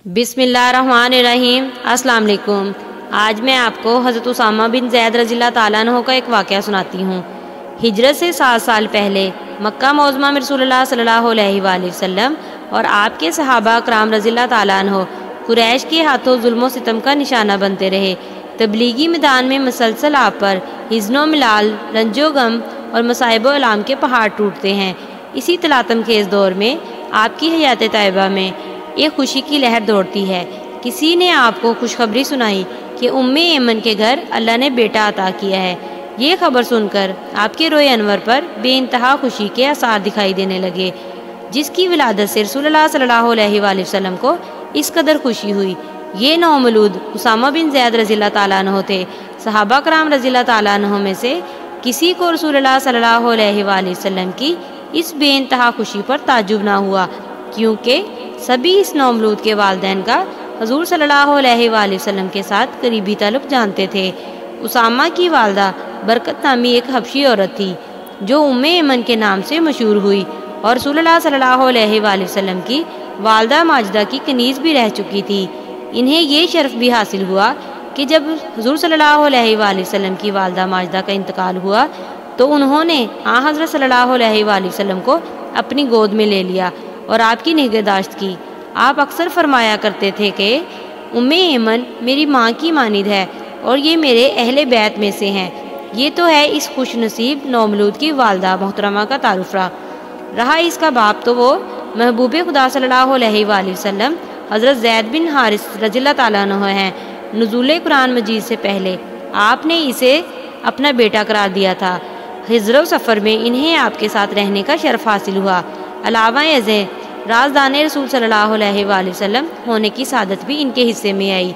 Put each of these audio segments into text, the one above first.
بسم اللہ الرحمن الرحیم۔ السلام علیکم۔ آج میں آپ کو حضرت اسامہ بن زید رضی اللہ تعالیٰ عنہ کا ایک واقعہ سناتی ہوں۔ ہجرت سے 7 سال پہلے مکہ معظمہ میں رسول اللہ صلی اللہ علیہ وآلہ وسلم اور آپ کے صحابہ کرام رضی اللہ تعالیٰ عنہ قریش کے ہاتھوں ظلم و ستم کا نشانہ بنتے رہے۔ تبلیغی میدان میں مسلسل آپ پر حزن و ملال، رنج و غم اور مصائب و الام کے پہاڑ ٹوٹتے ہیں۔ اسی تلاطم خیز دور میں آپ کی حیات طیبہ میں ایک خوشی کی لہر دوڑتی ہے۔ کسی نے آپ کو خوشخبری سنائی کہ ایمن کے گھر اللہ نے بیٹا عطا کیا ہے۔ یہ خبر سن کر آپ کے روئے انور پر بے انتہا خوشی کے آثار دکھائی دینے لگے، جس کی ولادت سے رسول اللہ صلی اللہ علیہ وآلہ وسلم کو اس قدر خوشی ہوئی۔ یہ نومولود اسامہ بن زید رضی اللہ تعالیٰ عنہ تھے۔ صحابہ کرام رضی اللہ تعالیٰ عنہ میں سے کسی کو رسول اللہ صلی اللہ علیہ وآلہ وسلم کی اس بے انتہا خوشی پر تعجب نہ ہوا، کیونکہ سبھی اس نومولود کے والدین کا حضور صلی اللہ علیہ وآلہ وسلم کے ساتھ قریبی تعلق جانتے تھے۔ اسامہ کی والدہ برکت نامی ایک حبشی عورت تھی، جو ایمن کے نام سے مشہور ہوئی اور رسول اللہ صلی اللہ علیہ وآلہ وسلم کی والدہ ماجدہ کی کنیز بھی رہ چکی تھی۔ انہیں یہ شرف بھی حاصل ہوا کہ جب حضور صلی اللہ علیہ وآلہ وسلم کی والدہ ماجدہ کا انتقال ہوا تو انہوں نے حضرت صلی اللہ علیہ وآلہ وسلم کو اپنی گود میں لے لیا اور آپ کی نگہداشت کی۔ آپ اکثر فرمایا کرتے تھے کہ ایمن میری ماں کی مانند ہے اور یہ میرے اہل بیت میں سے ہیں۔ یہ تو ہے اس خوش نصیب نومولود کی والدہ محترمہ کا تعارف رہا اس کا باپ تو وہ محبوب خدا صلی اللہ علیہ وآلہ وسلم حضرت زید بن حارث رضی اللہ تعالیٰ عنہ ہیں۔ نزول قرآن مجید سے پہلے آپ نے اسے اپنا بیٹا قرار دیا تھا۔ ہجر و سفر میں انہیں آپ کے ساتھ رہنے کا شرف حاصل ہوا۔ علاوہ ازیں رازدان رسول صلی اللہ علیہ وآلہ وسلم ہونے کی سعادت بھی ان کے حصے میں آئی۔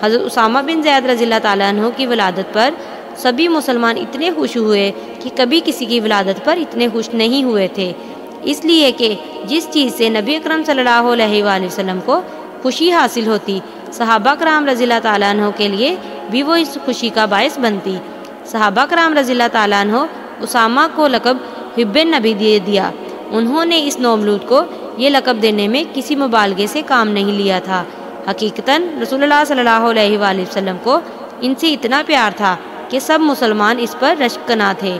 حضرت اسامہ بن زید رضی اللہ تعالیٰ عنہ کی ولادت پر سبھی مسلمان اتنے خوش ہوئے کہ کبھی کسی کی ولادت پر اتنے خوش نہیں ہوئے تھے، اس لیے کہ جس چیز سے نبی اکرم صلی اللہ علیہ وآلہ وسلم کو خوشی حاصل ہوتی، صحابہ کرام رضی اللہ تعالیٰ عنہ کے لیے بھی وہ اس خوشی کا باعث بنتی۔ صحابہ کرام رضی اللہ تعالیٰ عنہ اسامہ کو لقب حب نبی دے دیا۔ انہوں نے اس نومولود کو یہ لقب دینے میں کسی مبالغے سے کام نہیں لیا تھا۔ حقیقتاً رسول اللہ صلی اللہ علیہ وآلہ وسلم کو ان سے اتنا پیار تھا کہ سب مسلمان اس پر رشک کنا تھے۔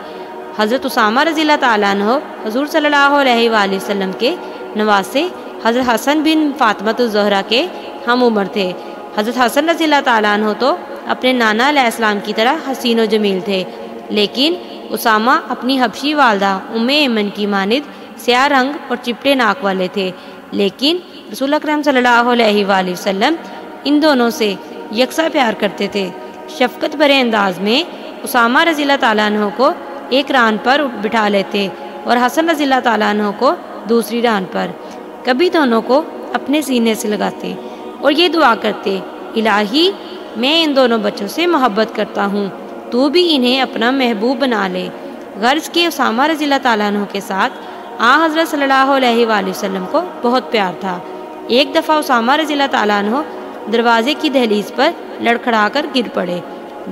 حضرت اسامہ رضی اللہ تعالیٰ عنہ حضور صلی اللہ علیہ وآلہ وسلم کے نواسے حضرت حسن بن فاطمہ الزہرا کے ہم عمر تھے۔ حضرت حسن رضی اللہ تعالیٰ عنہ تو اپنے نانا علیہ السلام کی طرح حسین و جمیل تھے، لیکن اسامہ اپنی حبشی والدہ ایمن کی مانند سیاہ رنگ اور چپٹے ناک والے تھے، لیکن رسول اکرم صلی اللہ علیہ وآلہ وسلم ان دونوں سے یکساں پیار کرتے تھے۔ شفقت بھرے انداز میں اسامہ رضی اللہ تعالیٰ عنہ کو ایک ران پر بٹھا لیتے اور حسن رضی اللہ تعالیٰ عنہ کو دوسری ران پر، کبھی دونوں کو اپنے سینے سے لگاتے اور یہ دعا کرتے، الہی میں ان دونوں بچوں سے محبت کرتا ہوں، تو بھی انہیں اپنا محبوب بنا لے۔ غرض کے اسامہ رضی اللہ تعالیٰ عنہ کے ساتھ حضرت صلی اللہ علیہ وآلہ وسلم کو بہت پیار تھا۔ ایک دفعہ اسامہ رضی اللہ تعالیٰ عنہ دروازے کی دہلیز پر لڑکھڑا کر گر پڑے،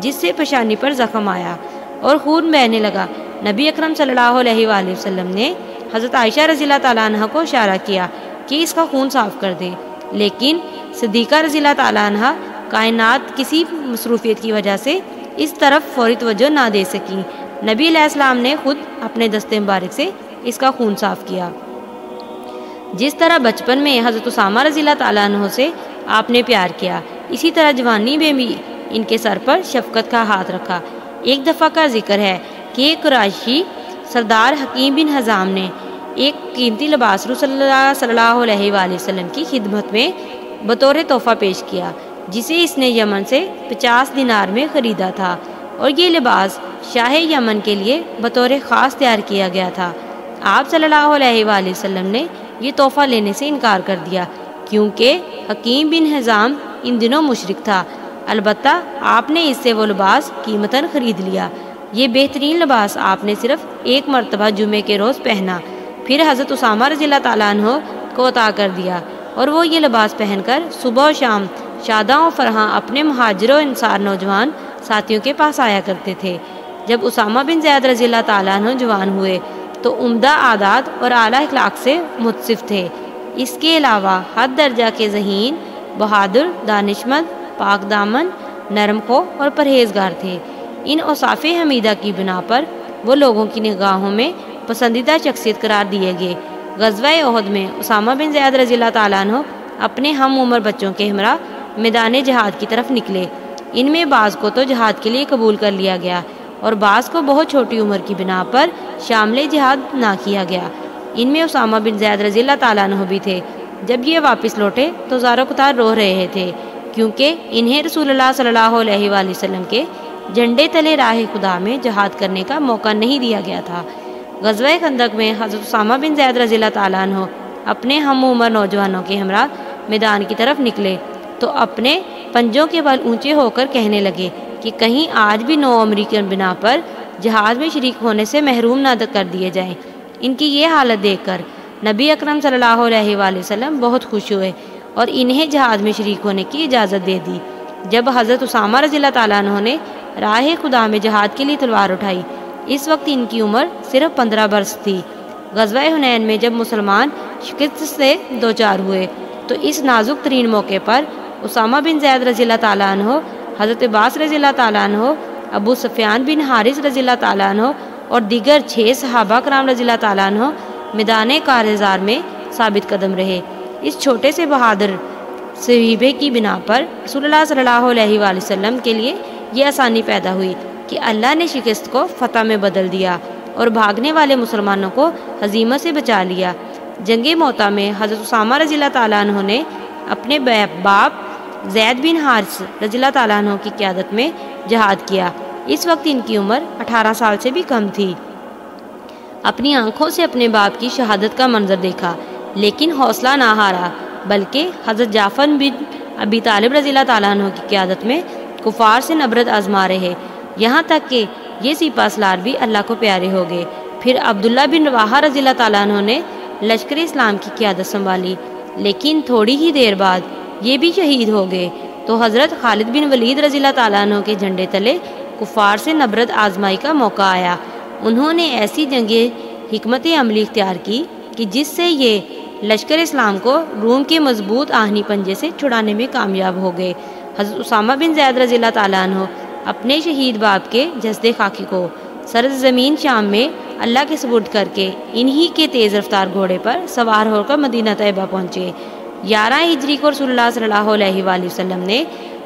جس سے پیشانی پر زخم آیا اور خون بہنے لگا۔ نبی اکرم صلی اللہ علیہ وآلہ وسلم نے حضرت عائشہ رضی اللہ تعالیٰ عنہ کو اشارہ کیا کہ اس کا خون صاف کر دے، لیکن صدیقہ رضی اللہ تعالیٰ عنہ کائنات کسی مصروفیت کی وجہ سے اس طرف فوری توجہ نہ دے سکیں۔ نبی علیہ السلام نے خود اپنے دست مبارک سے اس کا خون صاف کیا۔ جس طرح بچپن میں حضرت اسامہ رضی اللہ تعالیٰ عنہ سے آپ نے پیار کیا، اسی طرح جوانی میں بھی ان کے سر پر شفقت کا ہاتھ رکھا۔ ایک دفعہ کا ذکر ہے کہ ایک قریشی سردار حکیم بن حزام نے ایک قیمتی لباس رسول اللہ صلی اللہ علیہ وآلہ وسلم کی خدمت میں بطور تحفہ پیش کیا، جسے اس نے یمن سے 50 دینار میں خریدا تھا، اور یہ لباس شاہ یمن کے لیے بطور خاص تیار کیا گیا تھا۔ آپ صلی اللہ علیہ وآلہ وسلم نے یہ تحفہ لینے سے انکار کر دیا، کیونکہ حکیم بن حزام ان دنوں مشرک تھا۔ البتہ آپ نے اس سے وہ لباس قیمتاً خرید لیا۔ یہ بہترین لباس آپ نے صرف ایک مرتبہ جمعے کے روز پہنا، پھر حضرت اسامہ رضی اللہ تعالیٰ عنہ کو عطا کر دیا، اور وہ یہ لباس پہن کر صبح و شام شاداں و فرحاں اپنے مہاجر و انصار نوجوان ساتھیوں کے پاس آیا کرتے تھے۔ جب اسامہ بن زید رضی اللہ تعالیٰ عنہ جوان ہوئے تو عمدہ عادات اور اعلیٰ اخلاق سے متصف تھے۔ اس کے علاوہ حد درجہ کے ذہین، بہادر، دانشمند، پاک دامن، نرم خو اور پرہیزگار تھے۔ ان اوصاف حمیدہ کی بنا پر وہ لوگوں کی نگاہوں میں پسندیدہ شخصیت قرار دیے گئے۔ غزوہ احد میں اسامہ بن زید رضی اللہ تعالیٰ عنہ اپنے ہم عمر بچوں کے ہمراہ میدان جہاد کی طرف نکلے۔ ان میں بعض کو تو جہاد کے لیے قبول کر لیا گیا اور بعض کو بہت چھوٹی عمر کی بنا پر شامل جہاد نہ کیا گیا۔ ان میں اسامہ بن زید رضی اللہ تعالیٰ عنہ بھی تھے۔ جب یہ واپس لوٹے تو زار و قطار رو رہے تھے، کیونکہ انہیں رسول اللہ صلی اللہ علیہ وآلہ وسلم کے جھنڈے تلے راہ خدا میں جہاد کرنے کا موقع نہیں دیا گیا تھا۔ غزوہ خندق میں حضرت اسامہ بن زید رضی اللہ تعالیٰ عنہ اپنے ہم عمر نوجوانوں کے ہمراہ میدان کی طرف نکلے تو اپنے پنجوں کے بل اونچے ہو کر کہنے لگے کہ کہیں آج بھی نو عمری کی بنا پر جہاد میں شریک ہونے سے محروم نہ کر دیے جائیں۔ ان کی یہ حالت دیکھ کر نبی اکرم صلی اللہ علیہ وآلہ وسلم بہت خوش ہوئے اور انہیں جہاد میں شریک ہونے کی اجازت دے دی۔ جب حضرت اسامہ رضی اللہ تعالیٰ عنہ نے راہ خدا میں جہاد کے لیے تلوار اٹھائی، اس وقت ان کی عمر صرف 15 برس تھی۔ غزوہ حنین میں جب مسلمان شکست سے دوچار ہوئے تو اس نازک ترین موقع پر اسامہ بن زید رضی اللہ تعالیٰ عنہ، حضرت عباس رضی اللہ تعالیٰ عنہ، ابو سفیان بن حارث رضی اللہ تعالیٰ عنہ اور دیگر 6 صحابہ کرام رضی اللہ تعالیٰ عنہ میدان کارزار میں ثابت قدم رہے۔ اس چھوٹے سے بہادر صحیبے کی بنا پر رسول اللہ صلی اللہ علیہ وآلہ وسلم کے لیے یہ آسانی پیدا ہوئی کہ اللہ نے شکست کو فتح میں بدل دیا اور بھاگنے والے مسلمانوں کو ہزیمت سے بچا لیا۔ جنگ موتا میں حضرت اسامہ رضی اللہ تعالیٰ عنہ نے اپنے باپ زید بن حارث رضی اللہ تعالیٰ عنہ کی قیادت میں جہاد کیا۔ اس وقت ان کی عمر 18 سال سے بھی کم تھی۔ اپنی آنکھوں سے اپنے باپ کی شہادت کا منظر دیکھا، لیکن حوصلہ نہ ہارا، بلکہ حضرت جعفر بن ابی طالب رضی اللہ تعالیٰ عنہ کی قیادت میں کفار سے نبرد آزما رہے، یہاں تک کہ یہ سپہ سالار بھی اللہ کو پیارے ہو گئے۔ پھر عبداللہ بن رواحہ رضی اللہ تعالیٰ عنہ نے لشکر اسلام کی قیادت سنبھالی، لیکن تھوڑی ہی دیر بعد یہ بھی شہید ہو گئے تو حضرت خالد بن ولید رضی اللہ تعالیٰ عنہ کے جھنڈے تلے کفار سے نبرد آزمائی کا موقع آیا۔ انہوں نے ایسی جنگی حکمت عملی اختیار کی کہ جس سے یہ لشکر اسلام کو روم کے مضبوط آہنی پنجے سے چھڑانے میں کامیاب ہو گئے۔ حضرت اسامہ بن زید رضی اللہ تعالیٰ عنہ اپنے شہید باپ کے جسد خاکی کو سرد زمین شام میں اللہ کے سپرد کر کے انہی کے تیز رفتار گھوڑے پر سوار ہو کر مدینہ طیبہ پہنچے۔ 11 ہجری کو رسول اللہ صلی اللہ علیہ وآلہ وسلم نے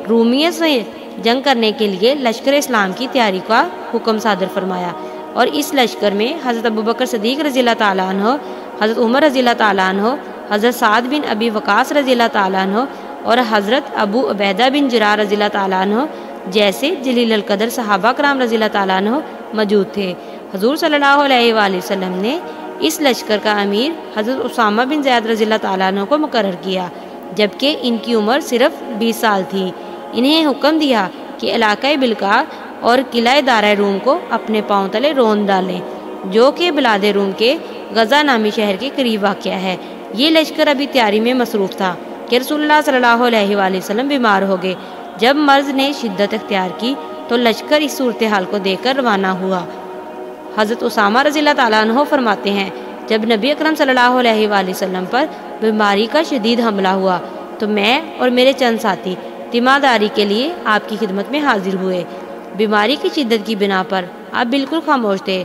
رومیت سے جنگ کرنے کے لیے لشکر اسلام کی تیاری کا حکم صادر فرمایا، اور اس لشکر میں حضرت ابوبکر صدیق رضی اللہ تعالیٰ عنہ، حضرت عمر رضی اللہ تعالیٰ عنہ، حضرت سعد بن ابی وقاص رضی اللہ تعالیٰ عنہ اور حضرت ابو عبیدہ بن جراح رضی اللہ تعالیٰ عنہ جیسے جلیل القدر صحابہ کرام رضی اللہ تعالیٰ عنہ موجود تھے۔ حضور صلی اللہ علیہ وآلہ وسلم نے اس لشکر کا امیر حضرت اسامہ بن زید رضی اللہ تعالیٰ عنہ کو مقرر کیا، جبکہ ان کی عمر صرف 20 سال تھی۔ انہیں حکم دیا کہ علاقہ بلقاء اور قلعہ دارہ روم کو اپنے پاؤں تلے رون ڈالیں، جو کہ بلاد روم کے غزہ نامی شہر کے قریب واقع ہے۔ یہ لشکر ابھی تیاری میں مصروف تھا کہ رسول اللہ صلی اللہ علیہ وآلہ وسلم بیمار ہو گئے۔ جب مرض نے شدت اختیار کی تو لشکر اس صورتحال کو دیکھ کر روانہ ہوا۔ حضرت اسامہ رضی اللہ تعالیٰ عنہ فرماتے ہیں، جب نبی اکرم صلی اللہ علیہ وآلہ وسلم پر بیماری کا شدید حملہ ہوا تو میں اور میرے چند ساتھی تیمارداری کے لیے آپ کی خدمت میں حاضر ہوئے۔ بیماری کی شدت کی بنا پر آپ بالکل خاموش تھے۔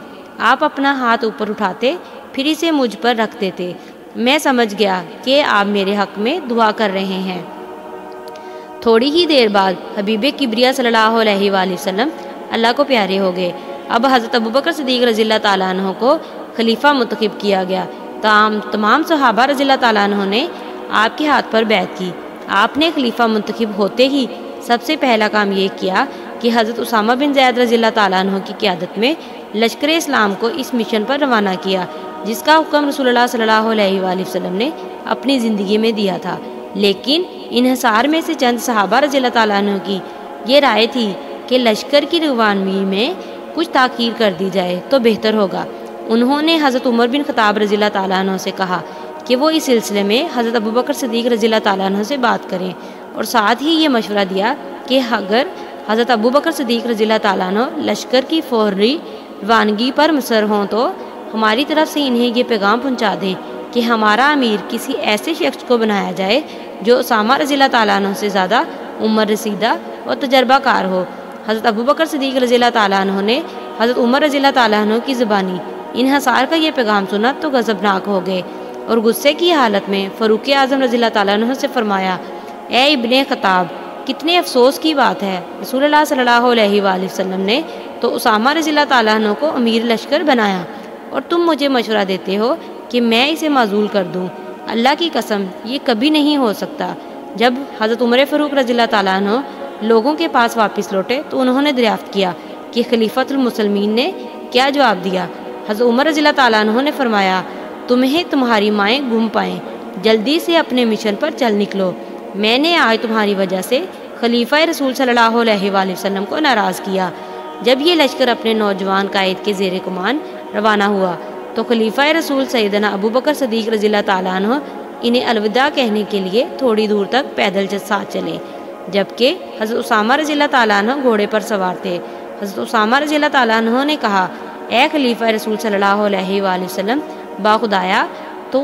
آپ اپنا ہاتھ اوپر اٹھاتے پھر اسے مجھ پر رکھ دیتے۔ میں سمجھ گیا کہ آپ میرے حق میں دعا کر رہے ہیں۔ تھوڑی ہی دیر بعد حبیب کبریا صلی اللہ علیہ وآلہ وسلم اللہ کو پیارے ہو گئے۔ اب حضرت ابوبکر صدیق رضی اللہ تعالیٰ عنہ کو خلیفہ منتخب کیا گیا۔ تمام صحابہ رضی اللہ تعالیٰ عنہ نے آپ کے ہاتھ پر بیعت کی۔ آپ نے خلیفہ منتخب ہوتے ہی سب سے پہلا کام یہ کیا کہ حضرت اسامہ بن زید رضی اللہ تعالیٰ عنہ کی قیادت میں لشکر اسلام کو اس مشن پر روانہ کیا، جس کا حکم رسول اللہ صلی اللہ علیہ وآلہ وسلم نے اپنی زندگی میں دیا تھا۔ لیکن انحصار میں سے چند صحابہ رضی اللہ تعالیٰ عنہ کی یہ رائے تھی کہ لشکر کی روانگی میں کچھ تاخیر کر دی جائے تو بہتر ہوگا۔ انہوں نے حضرت عمر بن خطاب رضی اللہ تعالیٰ عنہ سے کہا کہ وہ اس سلسلے میں حضرت ابوبکر صدیق رضی اللہ تعالیٰ عنہ سے بات کریں، اور ساتھ ہی یہ مشورہ دیا کہ اگر حضرت ابوبکر صدیق رضی اللہ تعالیٰ عنہ لشکر کی فوری روانگی پر مصر ہوں تو ہماری طرف سے انہیں یہ پیغام پہنچا دیں کہ ہمارا امیر کسی ایسے شخص کو بنایا جائے جو اسامہ رضی اللہ تعالیٰ عنہ سے زیادہ عمر رسیدہ اور تجربہ کار ہو۔ حضرت ابوبکر صدیق رضی اللہ تعالیٰ عنہ نے حضرت عمر رضی اللہ تعالیٰ عنہ کی زبانی انحصار کا یہ پیغام سنا تو غضبناک ہو گئے اور غصے کی حالت میں فاروق اعظم رضی اللہ تعالیٰ عنہ سے فرمایا، اے ابن خطاب، کتنے افسوس کی بات ہے، رسول اللہ صلی اللہ علیہ وآلہ وسلم نے تو اسامہ رضی اللہ تعالیٰ عنہ کو امیر لشکر بنایا اور تم مجھے مشورہ دیتے ہو کہ میں اسے معزول کر دوں۔ اللہ کی قسم یہ کبھی نہیں ہو سکتا۔ جب حضرت عمر فاروق رضی اللہ تعالیٰ عنہ لوگوں کے پاس واپس لوٹے تو انہوں نے دریافت کیا کہ خلیفۃ المسلمین نے کیا جواب دیا۔ حضرت عمر رضی اللہ تعالیٰ عنہ نے فرمایا، تمہیں تمہاری مائیں گم پائیں، جلدی سے اپنے مشن پر چل نکلو۔ میں نے آج تمہاری وجہ سے خلیفہ رسول صلی اللہ علیہ وآلہ وسلم کو ناراض کیا۔ جب یہ لشکر اپنے نوجوان قائد کے زیر کمان روانہ ہوا تو خلیفہ رسول سیدنا ابوبکر صدیق رضی اللہ تعالیٰ عنہ انہیں الوداع کہنے کے لیے تھوڑی دور تک پیدل ساتھ چلے، جبکہ حضرت اسامہ رضی اللہ تعالیٰ عنہ گھوڑے پر سوار تھے۔ حضرت اسامہ رضی اللہ تعالیٰ عنہ نے کہا، اے خلیفہ رسول صلی اللہ علیہ وآلہ وسلم، باخدایا تو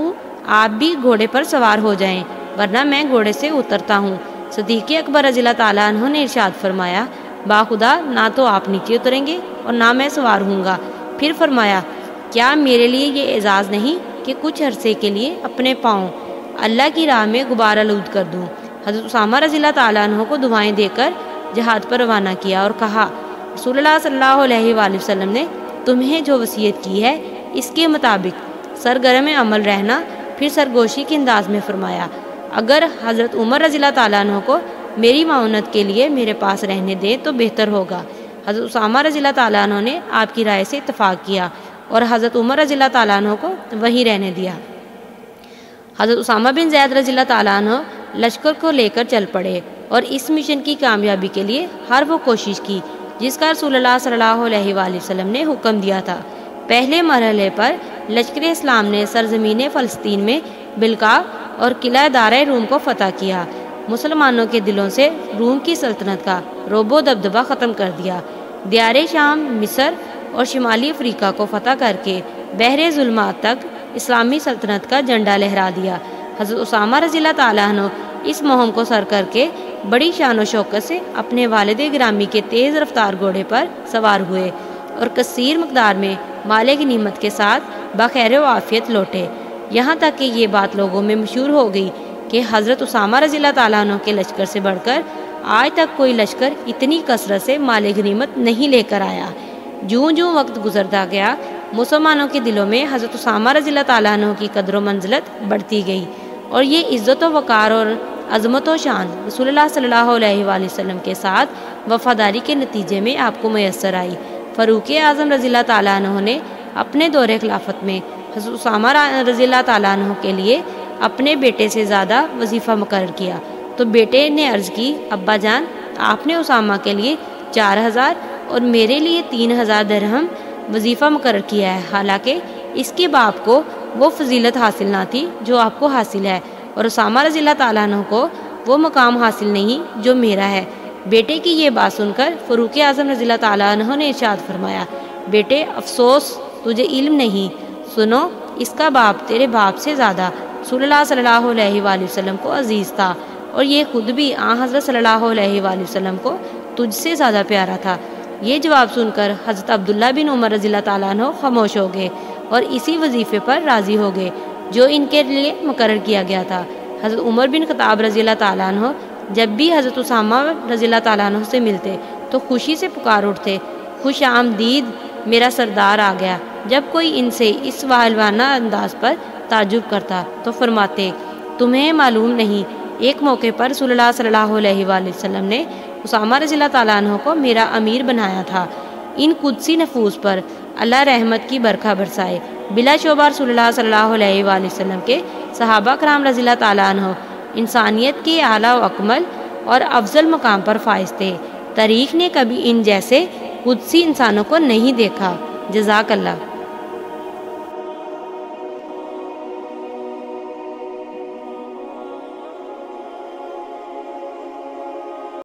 آپ بھی گھوڑے پر سوار ہو جائیں ورنہ میں گھوڑے سے اترتا ہوں۔ صدیق اکبر رضی اللہ تعالیٰ عنہ نے ارشاد فرمایا، باخدا نہ تو آپ نیچے اتریں گے اور نہ میں سوار ہوں گا۔ پھر فرمایا، کیا میرے لیے یہ اعزاز نہیں کہ کچھ عرصے کے لیے اپنے پاؤں اللہ کی راہ میں غبار آلود کر دوں۔ حضرت اسامہ رضی اللہ تعالیٰ عنہ کو دعائیں دے کر جہاد پر روانہ کیا اور کہا، رسول اللہ صلی اللہ علیہ وآلہ وسلم نے تمہیں جو وصیت کی ہے اس کے مطابق سرگرم عمل رہنا۔ پھر سرگوشی کے انداز میں فرمایا، اگر حضرت عمر رضی اللہ تعالیٰ عنہ کو میری معاونت کے لیے میرے پاس رہنے دیں تو بہتر ہوگا۔ حضرت اسامہ رضی اللہ تعالیٰ عنہ نے آپ کی رائے سے اتفاق کیا اور حضرت عمر رضی اللہ تعالیٰ عنہ کو وہیں رہنے دیا۔ حضرت اسامہ بن زید رضی اللہ تعالیٰ عنہ لشکر کو لے کر چل پڑے اور اس مشن کی کامیابی کے لیے ہر وہ کوشش کی جس کا رسول اللہ صلی اللہ علیہ وآلہ وسلم نے حکم دیا تھا۔ پہلے مرحلے پر لشکر اسلام نے سرزمین فلسطین میں بلقاء اور قلعہ دارۂ روم کو فتح کیا، مسلمانوں کے دلوں سے روم کی سلطنت کا رعب و دبدبہ ختم کر دیا، دیار شام، مصر اور شمالی افریقہ کو فتح کر کے بحر ظلمات تک اسلامی سلطنت کا جھنڈا لہرا دیا۔ حضرت اسامہ رضی اللہ تعالیٰ عنہ اس مہم کو سر کر کے بڑی شان و شوکت سے اپنے والد گرامی کے تیز رفتار گھوڑے پر سوار ہوئے اور کثیر مقدار میں مال غنیمت کے ساتھ بخیر و عافیت لوٹے، یہاں تک کہ یہ بات لوگوں میں مشہور ہو گئی کہ حضرت اسامہ رضی اللہ تعالیٰ عنہ کے لشکر سے بڑھ کر آج تک کوئی لشکر اتنی کثرت سے مال غنیمت نہیں لے کر آیا۔ جوں جوں وقت گزرتا گیا مسلمانوں کے دلوں میں حضرت اسامہ رضی اللہ تعالیٰ عنہ کی قدر و منزلت بڑھتی گئی اور یہ عزت و وقار اور عظمت و شان رسول اللہ صلی اللہ علیہ وآلہ وسلم کے ساتھ وفاداری کے نتیجے میں آپ کو میسر آئی۔ فاروق اعظم رضی اللہ تعالیٰ عنہ نے اپنے دور خلافت میں حضرت اسامہ رضی اللہ تعالیٰ عنہ کے لیے اپنے بیٹے سے زیادہ وظیفہ مقرر کیا تو بیٹے نے عرض کی، ابا جان، آپ نے اسامہ کے لیے 4000 اور میرے لیے 3000 درہم وظیفہ مقرر کیا ہے، حالانکہ اس کے باپ کو وہ فضیلت حاصل نہ تھی جو آپ کو حاصل ہے اور اسامہ رضی اللہ تعالیٰ عنہ کو وہ مقام حاصل نہیں جو میرا ہے۔ بیٹے کی یہ بات سن کر فاروق اعظم رضی اللہ تعالیٰ عنہ نے ارشاد فرمایا، بیٹے افسوس تجھے علم نہیں، سنو اس کا باپ تیرے باپ سے زیادہ رسول اللہ صلی اللہ علیہ وآلہ وسلم کو عزیز تھا اور یہ خود بھی آن حضرت صلی اللہ علیہ وآلہ وسلم کو تجھ سے زیادہ پیارا تھا۔ یہ جواب سن کر حضرت عبداللہ بن عمر رضی اللہ تعالیٰ عنہ خاموش ہو گئے اور اسی وظیفے پر راضی ہو گئے جو ان کے لیے مقرر کیا گیا تھا۔ حضرت عمر بن خطاب رضی اللہ تعالیٰ عنہ جب بھی حضرت اسامہ رضی اللہ تعالیٰ عنہ سے ملتے تو خوشی سے پکار اٹھتے، خوش آمدید میرا سردار آ گیا۔ جب کوئی ان سے اس واہلوانہ انداز پر تعجب کرتا تو فرماتے، تمہیں معلوم نہیں ایک موقع پر رسول اللہ صلی اللہ علیہ وآلہ وسلم نے اسامہ رضی اللہ تعالیٰ عنہ کو میرا امیر بنایا تھا۔ ان قدسی نفوس پر اللہ رحمت کی برکھا برسائے۔ بلا شبہ رسول اللہ صلی اللہ علیہ وآلہ وسلم کے صحابہ کرام رضی اللہ تعالیٰ عنہ انسانیت کے اعلیٰ و اکمل اور افضل مقام پر فائز تھے۔ تاریخ نے کبھی ان جیسے قدسی انسانوں کو نہیں دیکھا۔ جزاک اللہ۔